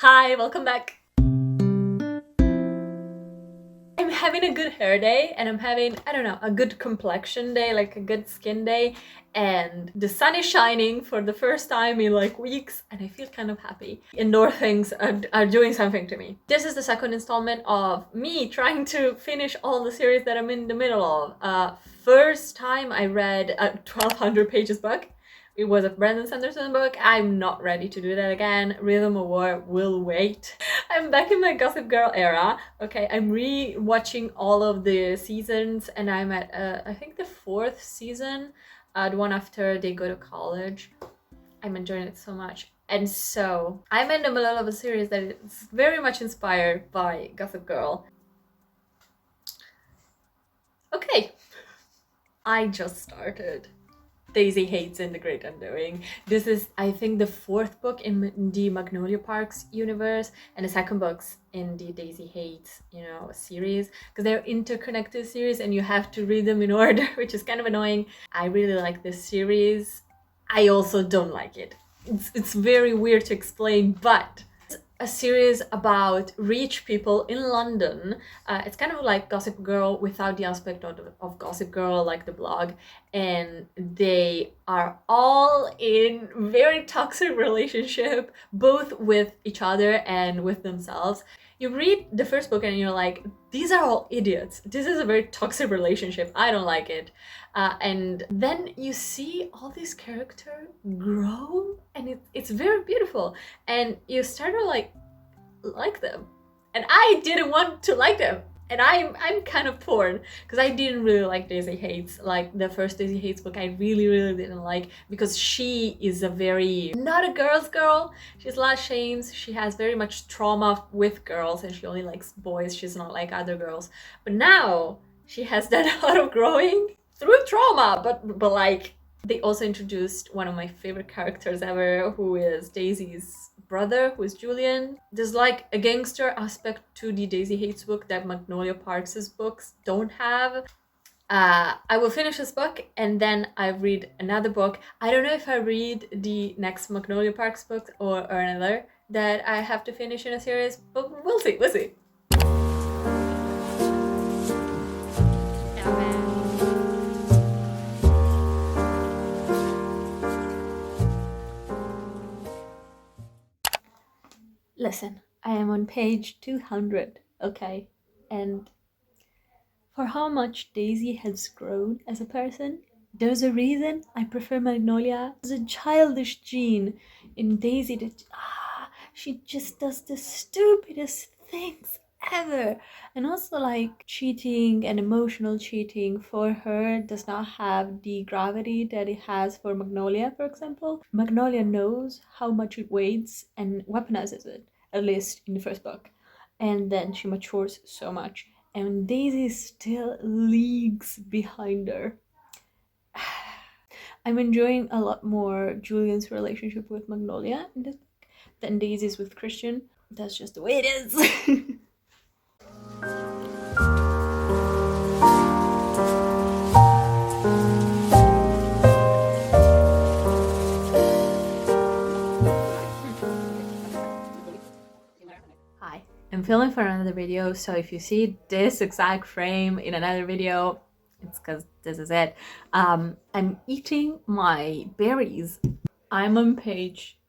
Hi, welcome back. I'm having a good hair day and I'm having, I don't know, a good complexion day, like a good skin day, and the sun is shining for the first time in like weeks and I feel kind of happy. Indoor things are doing something to me. This is the second installment of me trying to finish all the series that I'm in the middle of. First time I read a 1200 pages book. It was a Brandon Sanderson book. I'm not ready to do that again. Rhythm of War will wait. I'm back in my Gossip Girl era. Okay, I'm re-watching all of the seasons and I'm at, I think the 4th season, the one after they go to college. I'm enjoying it so much. And so, I'm in the middle of a series that is very much inspired by Gossip Girl. Okay, I just started Daisy Haites in the Great Undoing. This is, I think, the 4th book in the Magnolia Parks universe and the 2nd book's in the Daisy Haites, series, because they're interconnected series and you have to read them in order, which is kind of annoying. I really like this series. I also don't like it. It's very weird to explain, but a series about rich people in London. It's kind of like Gossip Girl without the aspect of Gossip Girl, like the blog, and they are all in very toxic relationship, both with each other and with themselves. You read the first book and you're like, these are all idiots. This is a very toxic relationship. I don't like it. And then you see all these characters grow and it's very beautiful. And you start to like them. And I didn't want to like them. And I'm kind of torn because I didn't really like Daisy Haites. Like the first Daisy Haites book I really didn't like because she is a very not a girl's girl. She's a lot of shames. She has very much trauma with girls and she only likes boys. She's not like other girls. But now she has done a lot of growing through trauma, but like they also introduced one of my favorite characters ever, who is Daisy's brother, who is Julian. There's like a gangster aspect to the Daisy Haites book that Magnolia Parks' books don't have. I will finish this book and then I read another book. I don't know if I read the next Magnolia Parks book or another that I have to finish in a series, but we'll see. Listen, I am on page 200, okay? And for how much Daisy has grown as a person, there's a reason I prefer Magnolia. There's a childish gene in Daisy that, she just does the stupidest things ever. And also like cheating and emotional cheating for her does not have the gravity that it has for Magnolia, for example. Magnolia knows how much it weighs and weaponizes it, at least in the first book. And then she matures so much. And Daisy is still leagues behind her. I'm enjoying a lot more Julian's relationship with Magnolia in this book than Daisy's with Christian. That's just the way it is. Hi, I'm filming for another video, so if you see this exact frame in another video, it's because this is it. I'm eating my berries. I'm on page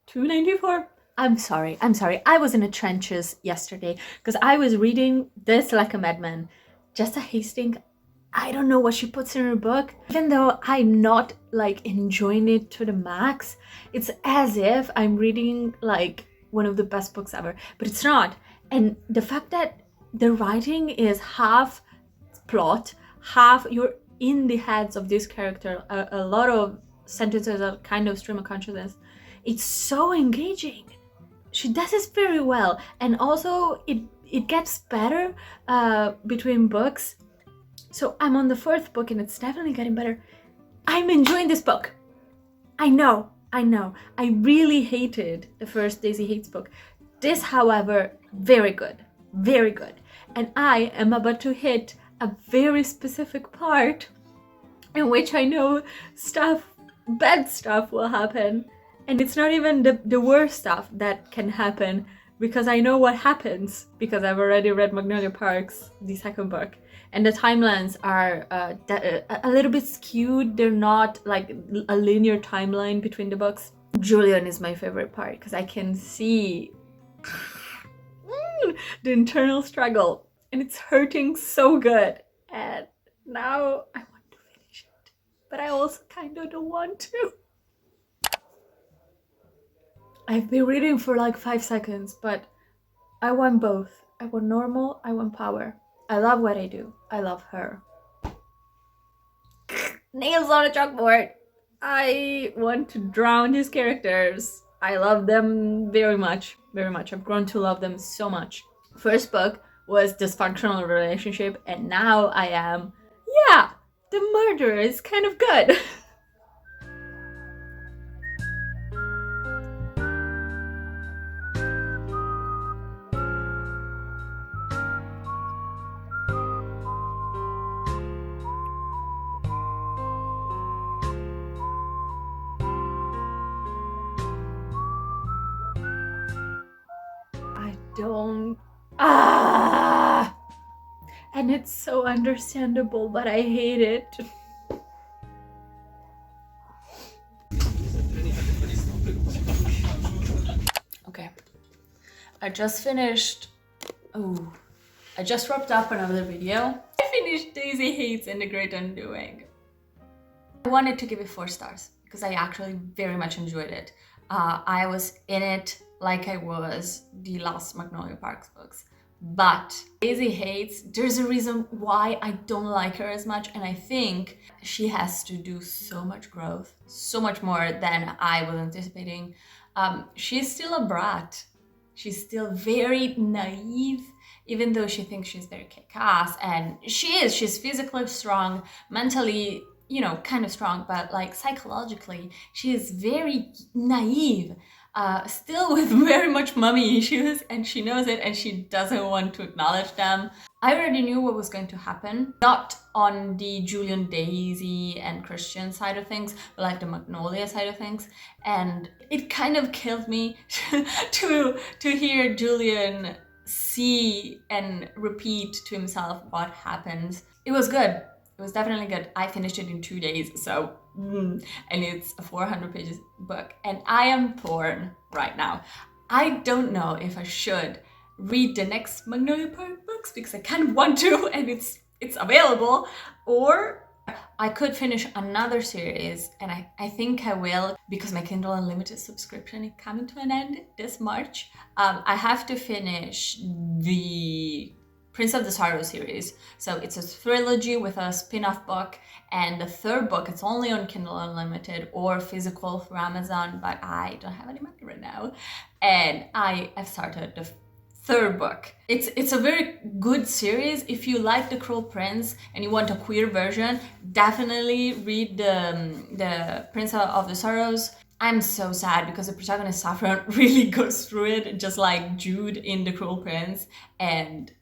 294. I'm sorry. I was in the trenches yesterday because I was reading this like a madman. Jessa Hastings, I don't know what she puts in her book. Even though I'm not like enjoying it to the max, it's as if I'm reading like one of the best books ever, but it's not. And the fact that the writing is half plot, half you're in the heads of this character, a lot of sentences are kind of stream of consciousness. It's so engaging. She does this very well, and also it gets better between books. So I'm on the 4th book and it's definitely getting better. I'm enjoying this book. I know. I really hated the first Daisy Haites book. This, however, very good. And I am about to hit a very specific part in which I know bad stuff will happen. And it's not even the worst stuff that can happen, because I know what happens, because I've already read Magnolia Parks, the second book. And the timelines are a little bit skewed. They're not like a linear timeline between the books. Julian is my favorite part, because I can see the internal struggle, and it's hurting so good. And now I want to finish it, but I also kind of don't want to. I've been reading for like 5 seconds, but I want both. I want normal, I want power. I love what I do. I love her. Nails on a chalkboard. I want to drown these characters. I love them very much, very much. I've grown to love them so much. First book was dysfunctional relationship, and now I am, yeah, the murderer is kind of good. And it's so understandable, but I hate it. Okay, I just finished. I just wrapped up another video. I finished Daisy Hates in the Great Undoing. I wanted to give it 4 stars because I actually very much enjoyed it. I was in it like I was the last Magnolia Parks books. But Daisy Hates, there's a reason why I don't like her as much, and I think she has to do so much growth, so much more than I was anticipating. She's still a brat. She's still very naive, even though she thinks she's very kick-ass, and she's physically strong, mentally, you know, kind of strong, but like psychologically, she is very naive. Still with very much mommy issues, and she knows it and she doesn't want to acknowledge them. I already knew what was going to happen, not on the Julian, Daisy and Christian side of things, but like the Magnolia side of things. And it kind of killed me to hear Julian see and repeat to himself what happened. It was good. It was definitely good. I finished it in 2 days, so and it's a 400 pages book, and I am torn right now. I don't know if I should read the next Magnolia Park books because I kind of want to, and it's available, or I could finish another series, and I think I will, because my Kindle Unlimited subscription is coming to an end this March. I have to finish the Prince of the Sorrow series. So it's a trilogy with a spin-off book, and the 3rd book, it's only on Kindle Unlimited or physical through Amazon, but I don't have any money right now. And I've started the 3rd book. It's a very good series. If you like The Cruel Prince and you want a queer version, definitely read the Prince of the Sorrows. I'm so sad because the protagonist Saffron really goes through it, just like Jude in The Cruel Prince, and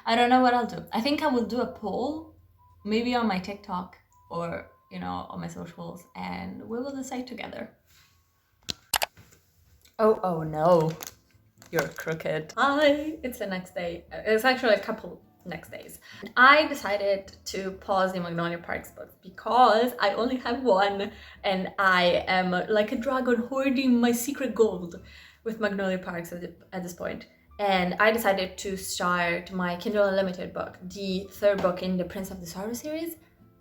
I don't know what I'll do. I think I will do a poll, maybe on my TikTok or, you know, on my socials, and we will decide together. Oh no, you're crooked. Hi, it's the next day. It's actually a couple next days. I decided to pause the Magnolia Parks book because I only have one, and I am like a dragon hoarding my secret gold with Magnolia Parks at this point. And I decided to start my Kindle Unlimited book, the 3rd book in the Prince of the Sorrow series.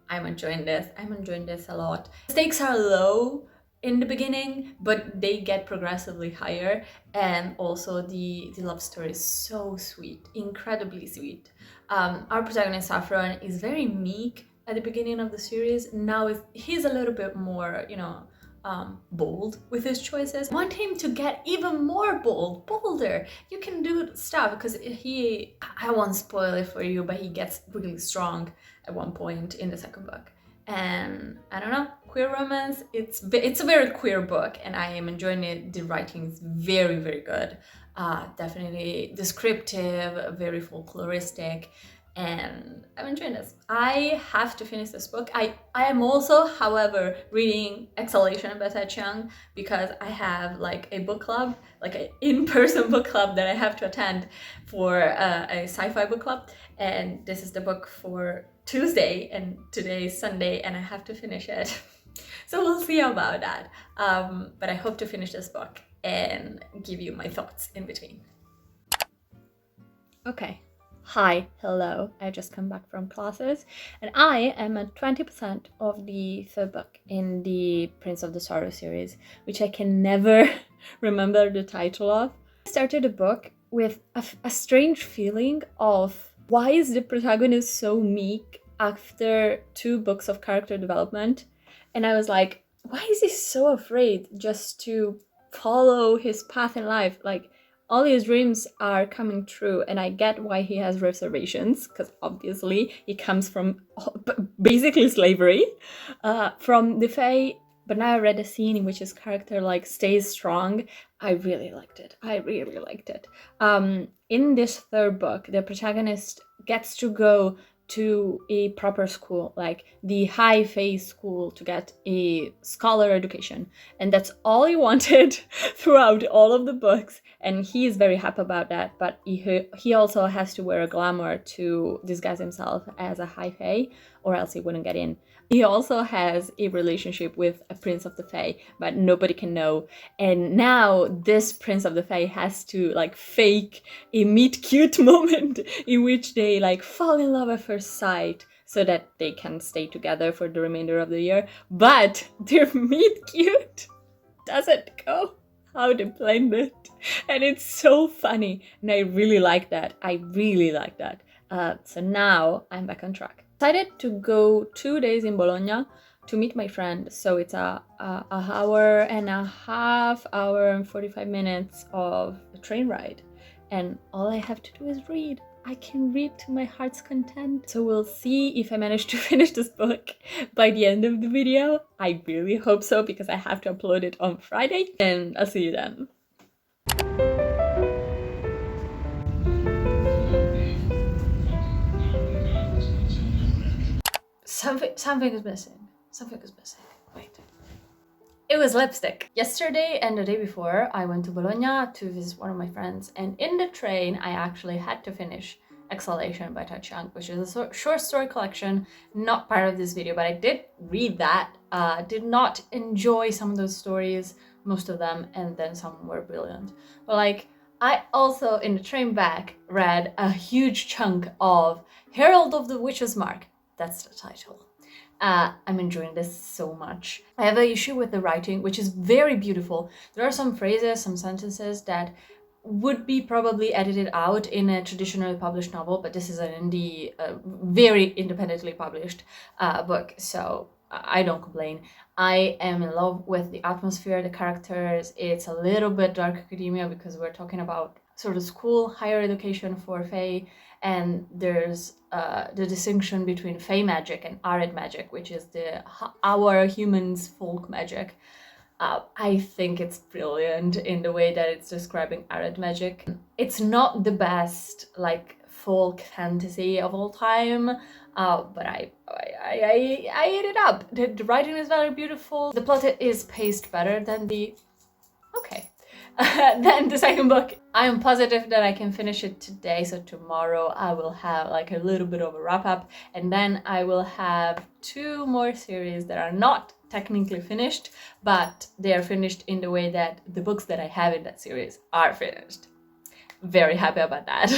I'm enjoying this. I'm enjoying this a lot. Stakes are low in the beginning, but they get progressively higher. And also the love story is so sweet, incredibly sweet. Our protagonist Saffron is very meek at the beginning of the series. Now he's a little bit more, you know, bold with his choices. I want him to get even more bolder. You can do stuff, because I won't spoil it for you, but he gets really strong at one point in the 2nd book. And I don't know, queer romance, it's a very queer book, and I am enjoying it. The writing is very, very good. Definitely descriptive, very folkloristic, and I'm enjoying this. I have to finish this book. I am also, however, reading Exhalation by Ted Chiang because I have like a book club, like an in-person book club that I have to attend for a sci-fi book club, and this is the book for Tuesday, and today is Sunday, and I have to finish it. So we'll see about that. But I hope to finish this book and give you my thoughts in between. Okay. Hi, hello. I just come back from classes, and I am at 20% of the third book in the Prince of the Sorrow series, which I can never remember the title of. I started the book with a strange feeling of why is the protagonist so meek after 2 books of character development? And I was like, why is he so afraid just to follow his path in life? Like, all his dreams are coming true, and I get why he has reservations, because obviously he comes from basically slavery from the Fae. But now I read a scene in which his character like stays strong. I really liked it. In this third book, the protagonist gets to go to a proper school, like the Hiii school, to get a scholar education, and that's all he wanted throughout all of the books, and he is very happy about that. But he also has to wear a glamour to disguise himself as a Hiii, or else he wouldn't get in. He also has a relationship with a prince of the Fae, but nobody can know. And now this prince of the Fae has to like fake a meet cute moment in which they like fall in love at first sight so that they can stay together for the remainder of the year. But their meet cute doesn't go how they planned it. And it's so funny. And I really like that. So now I'm back on track. Decided to go 2 days in Bologna to meet my friend. So it's a hour and a half, hour and 45 minutes of a train ride. And all I have to do is read. I can read to my heart's content. So we'll see if I manage to finish this book by the end of the video. I really hope so, because I have to upload it on Friday. And I'll see you then. Something is missing. Wait. It was lipstick. Yesterday and the day before, I went to Bologna to visit one of my friends, and in the train, I actually had to finish Exhalation by Ted Chiang, which is a short story collection, not part of this video, but I did read that. Did not enjoy some of those stories, most of them, and then some were brilliant. But like, I also, in the train back, read a huge chunk of Herald of the Witch's Mark. That's the title. I'm enjoying this so much. I have an issue with the writing, which is very beautiful. There are some phrases, some sentences that would be probably edited out in a traditionally published novel, but this is an indie, very independently published book, so I don't complain. I am in love with the atmosphere, the characters. It's a little bit dark academia because we're talking about sort of school, higher education for Fae, and there's the distinction between Fae magic and Arid magic, which is our humans' folk magic. I think it's brilliant in the way that it's describing Arid magic. It's not the best like folk fantasy of all time, but I ate it up. The writing is very beautiful. The plot is paced better than the then the second book. I am positive that I can finish it today, so tomorrow I will have like a little bit of a wrap up, and then I will have 2 more series that are not technically finished, but they are finished in the way that the books that I have in that series are finished. Very happy about that.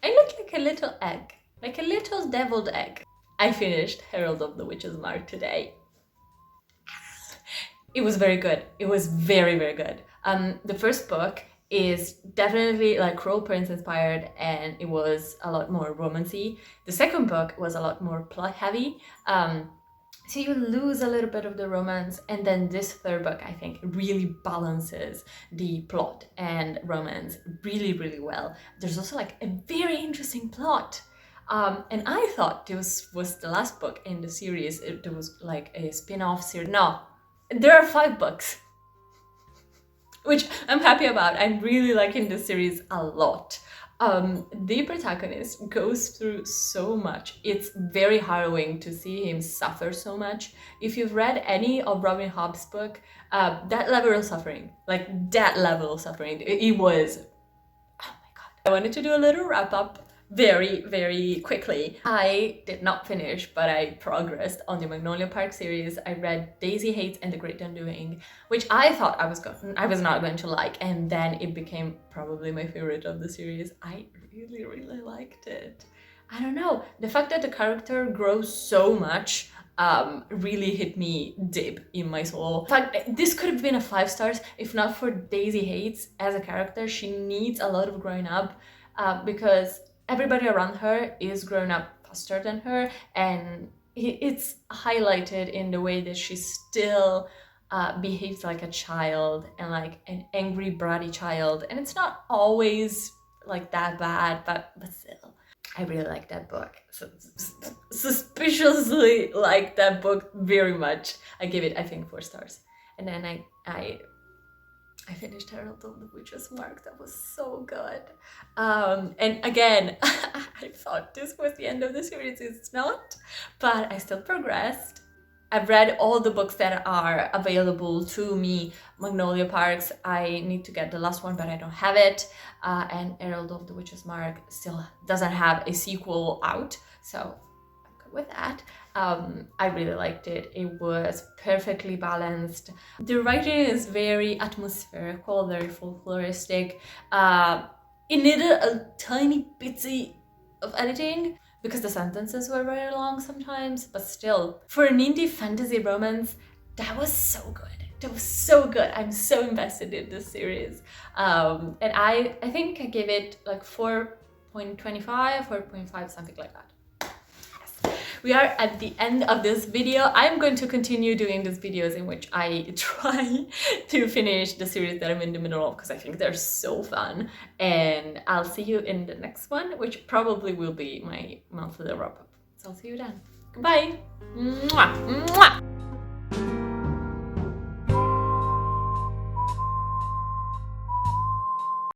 I look like a little egg, like a little deviled egg. I finished Herald of the Witch's Mark today. It was very good. It was very, very good. The first book is definitely like Cruel Prince inspired, and it was a lot more romancy. The second book was a lot more plot heavy. So you lose a little bit of the romance, and then this third book, I think, really balances the plot and romance really, really well. There's also like a very interesting plot. And I thought this was the last book in the series. There was like a spin-off series. No, there are 5 books, which I'm happy about. I'm really liking this series a lot. The protagonist goes through so much. It's very harrowing to see him suffer so much. If you've read any of Robin Hobb's book, that level of suffering, like that level of suffering, it was, oh my god. I wanted to do a little wrap up very, very quickly. I did not finish, but I progressed on the Magnolia Park series. I read Daisy Haites and the Great Undoing, which I thought I was not going to like, and then it became probably my favorite of the series. I really, really liked it. I don't know, the fact that the character grows so much really hit me deep in my soul. In fact, this could have been a 5 stars if not for Daisy Haites as a character. She needs a lot of growing up because everybody around her is growing up faster than her, and it's highlighted in the way that she still behaves like a child, and like an angry, bratty child. And it's not always like that bad, but still. I really like that book. Suspiciously like that book very much. I give it, I think, 4 stars. And then I finished Herald of the Witch's Mark. That was so good. And again, I thought this was the end of the series. It's not, but I still progressed. I've read all the books that are available to me. Magnolia Parks, I need to get the last one, but I don't have it. And Herald of the Witch's Mark still doesn't have a sequel out, so I'm good with that. I really liked it. It was perfectly balanced. The writing is very atmospherical, very folkloristic. It needed a tiny bitsy of editing because the sentences were very long sometimes, but still, for an indie fantasy romance, that was so good. That was so good. I'm so invested in this series. And I think I gave it like 4.25, 4.5, something like that. We are at the end of this video. I'm going to continue doing these videos in which I try to finish the series that I'm in the middle of because I think they're so fun. And I'll see you in the next one, which probably will be my monthly wrap-up. So I'll see you then. Goodbye! Mwah! Mwah!